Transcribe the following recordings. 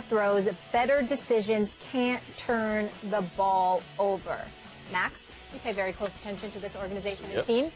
throws, better decisions, can't turn the ball over. Max, you pay very close attention to this organization and team.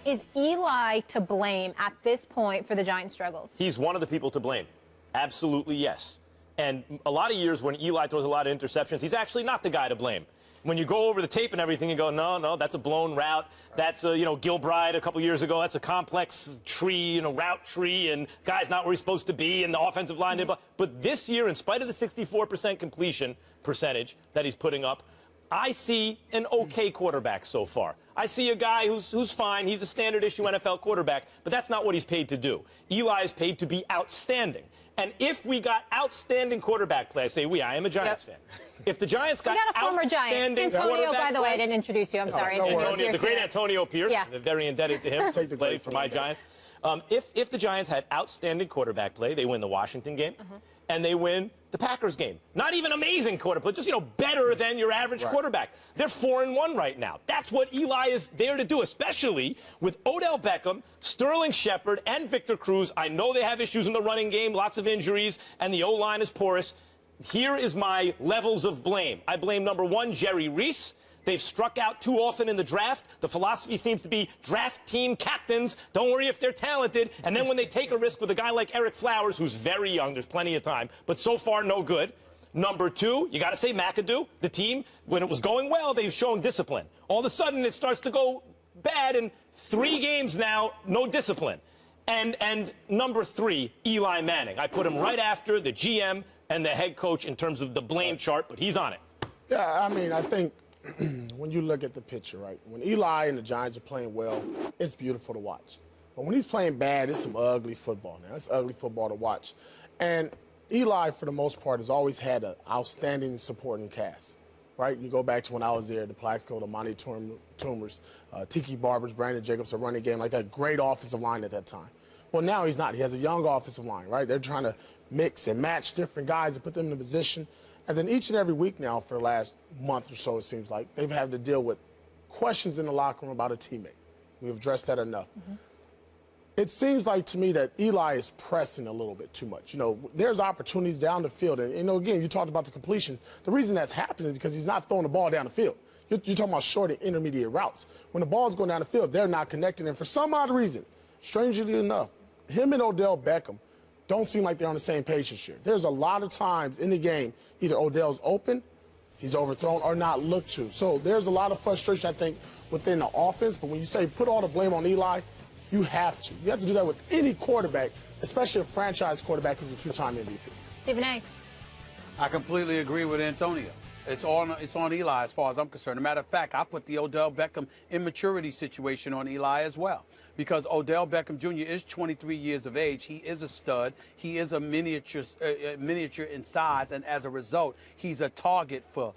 Is Eli to blame at this point for the Giants' struggles? He's one of the people to blame. Absolutely, yes. And a lot of years when Eli throws a lot of interceptions, he's actually not the guy to blame. When you go over the tape and everything and go, no, that's a blown route. That's a, Gilbride a couple years ago. That's a complex tree, route tree, and guy's not where he's supposed to be, and the offensive line. But this year, in spite of the 64% completion percentage that he's putting up, I see an okay quarterback so far. I see a guy who's fine. He's a standard issue NFL quarterback, but that's not what he's paid to do. Eli is paid to be outstanding. And if we got outstanding quarterback play, I say I am a Giants fan. If the Giants got outstanding Antonio, by the way, I didn't introduce you. I'm sorry. Antonio, the great Antonio Pierce. Yeah. Very indebted to him. Played for my Giants. If the Giants had outstanding quarterback play, they win the Washington game, and they win the Packers game. Not even amazing quarterback, just better than your average quarterback. They're 4-1 right now. That's what Eli is there to do, especially with Odell Beckham, Sterling Shepard, and Victor Cruz. I know they have issues in the running game, lots of injuries, and the O-line is porous. Here is my levels of blame. I blame number one, Jerry Reese. They've struck out too often in the draft. The philosophy seems to be draft team captains. Don't worry if they're talented. And then when they take a risk with a guy like Eric Flowers, who's very young, there's plenty of time, but so far no good. Number two, you got to say McAdoo. The team, when it was going well, they've shown discipline. All of a sudden, it starts to go bad, and 3 games now, no discipline. And number three, Eli Manning. I put him right after the GM and the head coach in terms of the blame chart, but he's on it. Yeah, I mean, I think when you look at the picture, right, when Eli and the Giants are playing well, it's beautiful to watch. But when he's playing bad, it's some ugly football now. It's ugly football to watch. And Eli, for the most part, has always had an outstanding supporting cast, right? You go back to when I was there, the Plaxico, the Monty Toomers, Tiki Barbers, Brandon Jacobs, a running game like that. Great offensive line at that time. Well, now he's not. He has a young offensive line, right? They're trying to mix and match different guys and put them in a position. And then each and every week now for the last month or so, it seems like, they've had to deal with questions in the locker room about a teammate. We've addressed that enough. It seems like to me that Eli is pressing a little bit too much. There's opportunities down the field. And, again, you talked about the completion. The reason that's happening is because he's not throwing the ball down the field. You're talking about short and intermediate routes. When the ball's going down the field, they're not connecting. And for some odd reason, strangely enough, him and Odell Beckham don't seem like they're on the same page this year. There's a lot of times in the game, either Odell's open, he's overthrown, or not looked to. So there's a lot of frustration, I think, within the offense. But when you say put all the blame on Eli, you have to. You have to do that with any quarterback, especially a franchise quarterback who's a 2-time MVP. Stephen A. I completely agree with Antonio. It's on Eli as far as I'm concerned. As a matter of fact, I put the Odell Beckham immaturity situation on Eli as well. Because Odell Beckham Jr. is 23 years of age. He is a stud. He is a miniature in size. And as a result, he's a target for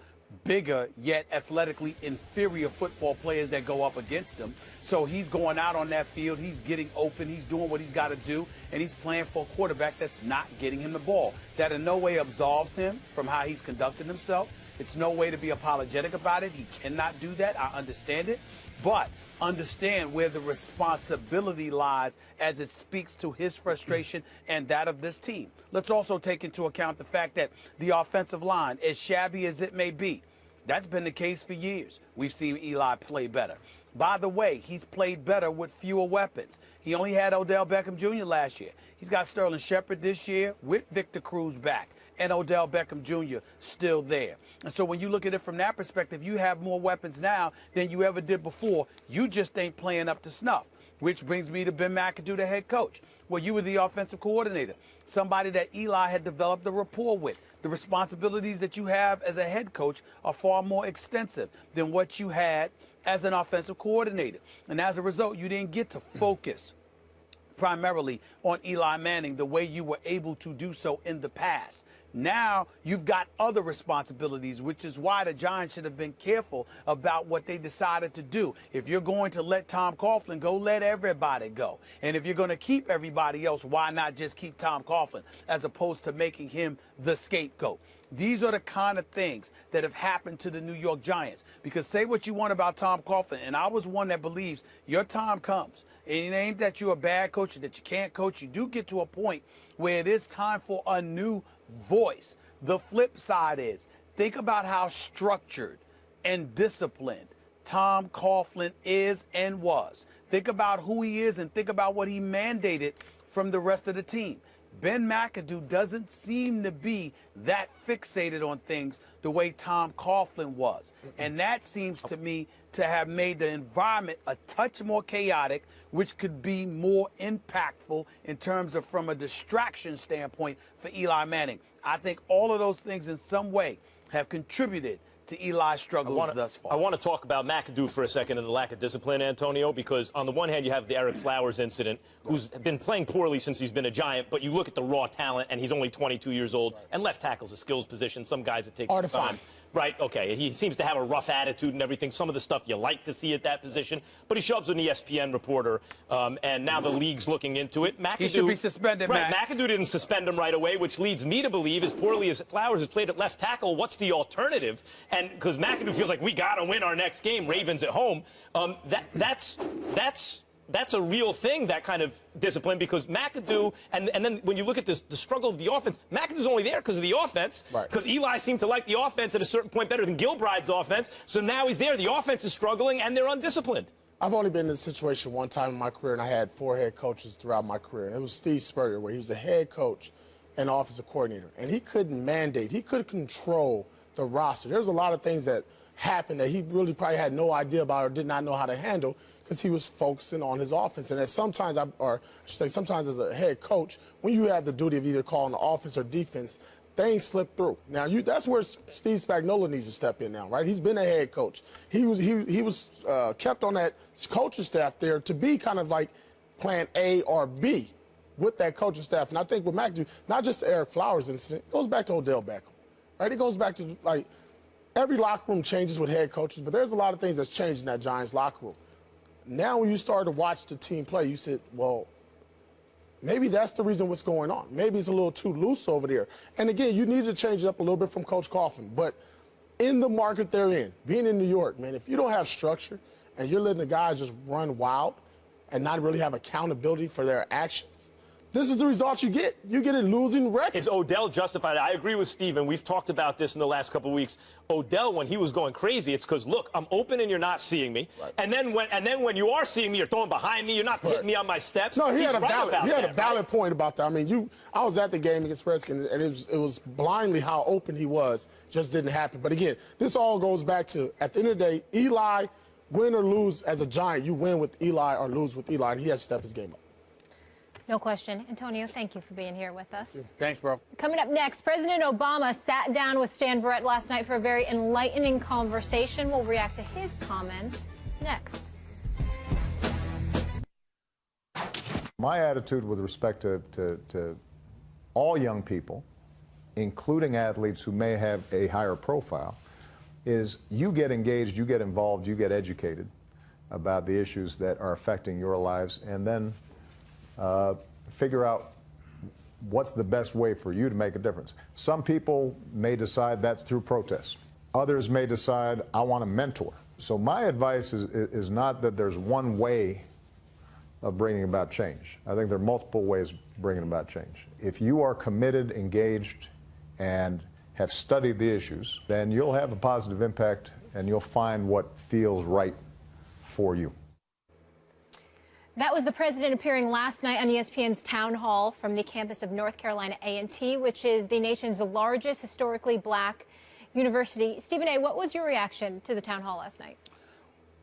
bigger yet athletically inferior football players that go up against him. So he's going out on that field. He's getting open. He's doing what he's got to do. And he's playing for a quarterback that's not getting him the ball. That in no way absolves him from how he's conducting himself. It's no way to be apologetic about it. He cannot do that. I understand it. But understand where the responsibility lies as it speaks to his frustration and that of this team. Let's also take into account the fact that the offensive line, as shabby as it may be, that's been the case for years. We've seen Eli play better. By the way, he's played better with fewer weapons. He only had Odell Beckham Jr. last year. He's got Sterling Shepard this year with Victor Cruz back and Odell Beckham Jr. still there. And so when you look at it from that perspective, you have more weapons now than you ever did before. You just ain't playing up to snuff, which brings me to Ben McAdoo, the head coach. Well, you were the offensive coordinator, somebody that Eli had developed a rapport with. The responsibilities that you have as a head coach are far more extensive than what you had as an offensive coordinator. And as a result, you didn't get to focus primarily on Eli Manning the way you were able to do so in the past. Now you've got other responsibilities, which is why the Giants should have been careful about what they decided to do. If you're going to let Tom Coughlin go, let everybody go. And if you're going to keep everybody else, why not just keep Tom Coughlin as opposed to making him the scapegoat? These are the kind of things that have happened to the New York Giants. Because say what you want about Tom Coughlin, and I was one that believes your time comes. And it ain't that you're a bad coach or that you can't coach. You do get to a point where it is time for a new voice. The flip side is, think about how structured and disciplined Tom Coughlin is and was. Think about who he is and think about what he mandated from the rest of the team. Ben McAdoo doesn't seem to be that fixated on things the way Tom Coughlin was. And that seems to me to have made the environment a touch more chaotic, which could be more impactful in terms of from a distraction standpoint for Eli Manning. I think all of those things in some way have contributed to Eli's struggles thus far. I want to talk about McAdoo for a second and the lack of discipline, Antonio, because on the one hand you have the Eric Flowers incident, who's been playing poorly since he's been a Giant, but you look at the raw talent and he's only 22 years old, and left tackle's a skills position. Some guys it takes some time. Right, okay. He seems to have a rough attitude and everything. Some of the stuff you like to see at that position, but he shoves an ESPN reporter, and now the league's looking into it. McAdoo, he should be suspended, right, Max. McAdoo didn't suspend him right away, which leads me to believe, as poorly as Flowers has played at left tackle, what's the alternative? And because McAdoo feels like we got to win our next game, Ravens at home, that's a real thing, that kind of discipline, because McAdoo, and then when you look at this, the struggle of the offense, McAdoo's only there because of the offense, because Eli seemed to like the offense at a certain point better than Gilbride's offense, so now he's there. The offense is struggling, and they're undisciplined. I've only been in this situation one time in my career, and I had 4 head coaches throughout my career. And it was Steve Spurrier, where he was the head coach and offensive coordinator, and he couldn't mandate, he couldn't control the roster. There's a lot of things that happened that he really probably had no idea about or did not know how to handle, because he was focusing on his offense. And that sometimes, sometimes as a head coach, when you have the duty of either calling the offense or defense, things slip through. Now, that's where Steve Spagnuolo needs to step in now, right? He's been a head coach. He was kept on that coaching staff there to be kind of like plan A or B with that coaching staff. And I think with McAdoo, not just the Eric Flowers incident, it goes back to Odell Beckham, right? It goes back to, like, every locker room changes with head coaches, but there's a lot of things that's changed in that Giants locker room. Now, when you start to watch the team play, you said, well, maybe that's the reason what's going on. Maybe it's a little too loose over there. And again, you need to change it up a little bit from Coach Coughlin. But in the market they're in, being in New York, man, if you don't have structure and you're letting the guys just run wild and not really have accountability for their actions, this is the result you get. You get a losing record. Is Odell justified? I agree with Steven. We've talked about this in the last couple of weeks. Odell, when he was going crazy, it's because, look, I'm open and you're not seeing me. Right. And then when you are seeing me, you're throwing behind me. You're not hitting me on my steps. No, he had a valid point about that. I mean, I was at the game against Redskins, and it was blindly how open he was. Just didn't happen. But again, this all goes back to, at the end of the day, Eli, win or lose as a Giant, you win with Eli or lose with Eli, and he has to step his game up. No question. Antonio, thank you for being here with us. Thanks, bro. Coming up next, President Obama sat down with Stan Verrett last night for a very enlightening conversation. We'll react to his comments next. My attitude with respect to all young people, including athletes who may have a higher profile, is you get engaged, you get involved, you get educated about the issues that are affecting your lives, and then figure out what's the best way for you to make a difference. Some people may decide that's through protests. Others may decide, I want to mentor. So my advice is not that there's one way of bringing about change. I think there are multiple ways of bringing about change. If you are committed, engaged, and have studied the issues, then you'll have a positive impact and you'll find what feels right for you. That was the president appearing last night on ESPN's Town Hall from the campus of North Carolina A&T, which is the nation's largest historically black university. Stephen A., what was your reaction to the Town Hall last night?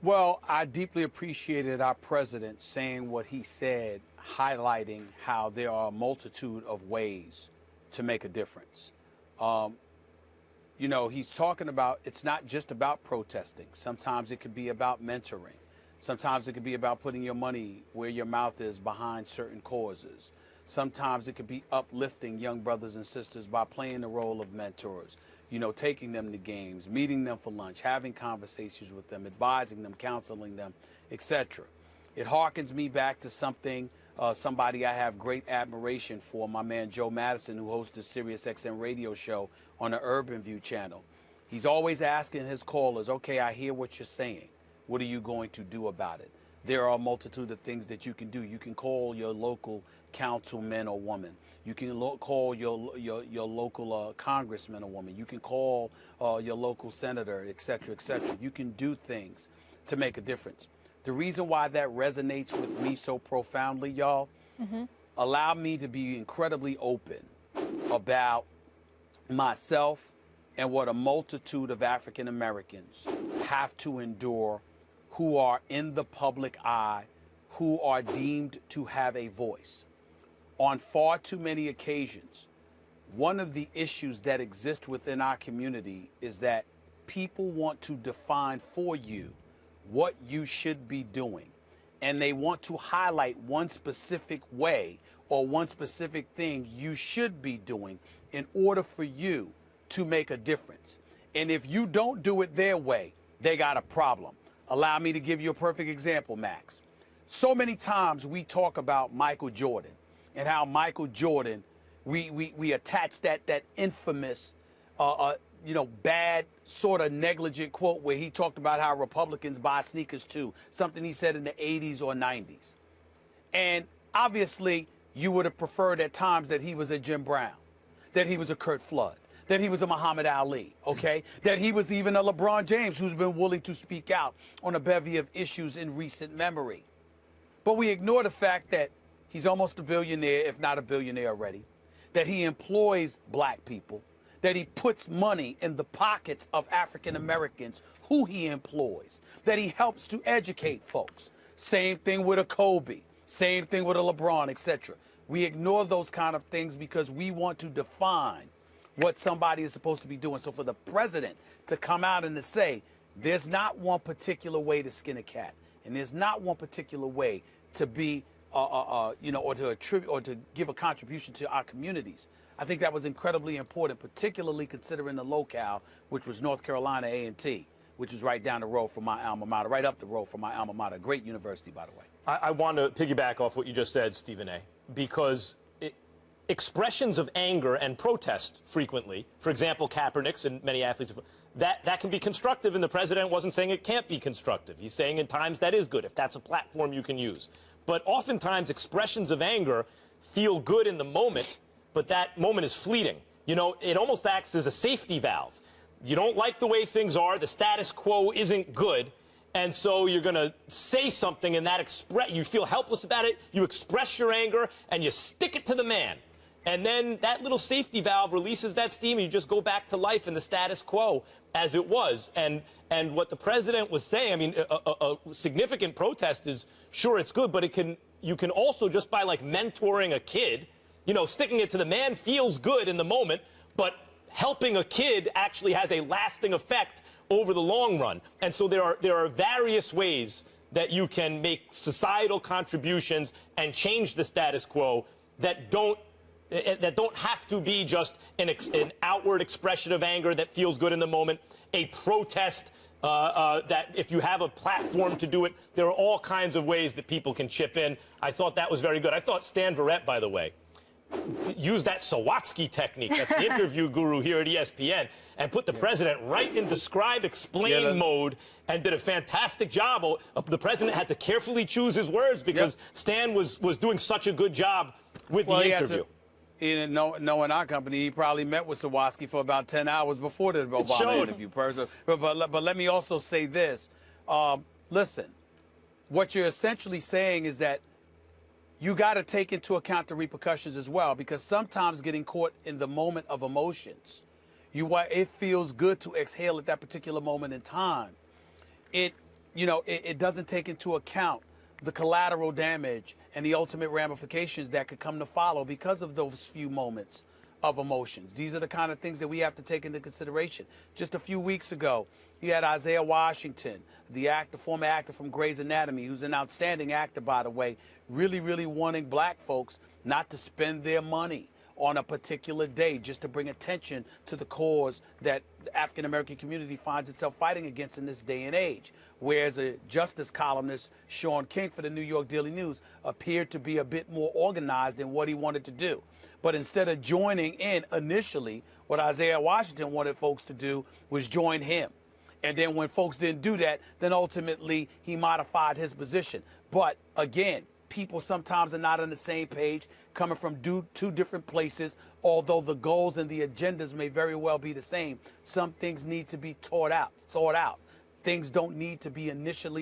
Well, I deeply appreciated our president saying what he said, highlighting how there are a multitude of ways to make a difference. You know, he's talking about it's not just about protesting. Sometimes it could be about mentoring. Sometimes it could be about putting your money where your mouth is behind certain causes. Sometimes it could be uplifting young brothers and sisters by playing the role of mentors, you know, taking them to games, meeting them for lunch, having conversations with them, advising them, counseling them, etc. It harkens me back to something, somebody I have great admiration for, my man Joe Madison, who hosts the SiriusXM radio show on the Urban View channel. He's always asking his callers, okay, I hear what you're saying. What are you going to do about it? there are a multitude of things that you can do. You can call your local councilman or woman. You can call your local congressman or woman. You can call your local senator, et cetera, et cetera. You can do things to make a difference. The reason why that resonates with me so profoundly, y'all, allow me to be incredibly open about myself and what a multitude of African Americans have to endure who are in the public eye, who are deemed to have a voice. On far too many occasions, one of the issues that exist within our community is that people want to define for you what you should be doing. And they want to highlight one specific way or one specific thing you should be doing in order for you to make a difference. And if you don't do it their way, they got a problem. Allow me to give you a perfect example, Max. So many times we talk about Michael Jordan and how Michael Jordan, we attach that infamous, bad sort of negligent quote where he talked about how Republicans buy sneakers too, something he said in the 80s or 90s. And obviously, you would have preferred at times that he was a Jim Brown, that he was a Kurt Flood, that he was a Muhammad Ali, okay? That he was even a LeBron James who's been willing to speak out on a bevy of issues in recent memory. But we ignore the fact that he's almost a billionaire, if not a billionaire already, that he employs black people, that he puts money in the pockets of African Americans who he employs, that he helps to educate folks. Same thing with a Kobe, same thing with a LeBron, etc. We ignore those kind of things because we want to define what somebody is supposed to be doing. So for the president to come out and to say, there's not one particular way to skin a cat, and there's not one particular way to be, or to attribute or to give a contribution to our communities, I think that was incredibly important, particularly considering the locale, which was North Carolina A&T, which is right down the road from my alma mater, right up the road from my alma mater. Great university, by the way. I want to piggyback off what you just said, Stephen A., because expressions of anger and protest frequently, for example, Kaepernick's and many athletes, that can be constructive, and the president wasn't saying it can't be constructive. He's saying in times that is good, if that's a platform you can use. But oftentimes expressions of anger feel good in the moment, but that moment is fleeting. You know, it almost acts as a safety valve. You don't like the way things are, the status quo isn't good, and so you're going to say something, and you feel helpless about it, you express your anger, and you stick it to the man. And then that little safety valve releases that steam, and you just go back to life in the status quo as it was. And what the president was saying, I mean, a significant protest is, sure, it's good, but you can also, just by like mentoring a kid, sticking it to the man feels good in the moment, but helping a kid actually has a lasting effect over the long run. And so there are various ways that you can make societal contributions and change the status quo that don't have to be just an outward expression of anger that feels good in the moment, a protest that if you have a platform to do it, there are all kinds of ways that people can chip in. I thought that was very good. I thought Stan Verrett, by the way, used that Sawatsky technique, that's the interview guru here at ESPN, and put the president right in describe, explain mode, and did a fantastic job. The president had to carefully choose his words because Stan was doing such a good job with the interview. Knowing our company, he probably met with Sawatsky for about 10 hours before the Obama interview. But let me also say this. Listen, what you're essentially saying is that you got to take into account the repercussions as well, because sometimes getting caught in the moment of emotions, it feels good to exhale at that particular moment in time. It doesn't take into account the collateral damage and the ultimate ramifications that could come to follow because of those few moments of emotions. These are the kind of things that we have to take into consideration. Just a few weeks ago, you had Isaiah Washington, the former actor from Grey's Anatomy, who's an outstanding actor, by the way, really wanting black folks not to spend their money on a particular day just to bring attention to the cause that the African American community finds itself fighting against in this day and age. Whereas a justice columnist, Sean King, for the New York Daily News, appeared to be a bit more organized in what he wanted to do. But instead of joining in initially, what Isaiah Washington wanted folks to do was join him. And then when folks didn't do that, then ultimately he modified his position. But again, people sometimes are not on the same page, coming from two different places. Although the goals and the agendas may very well be the same, some things need to be thought out. Things don't need to be initially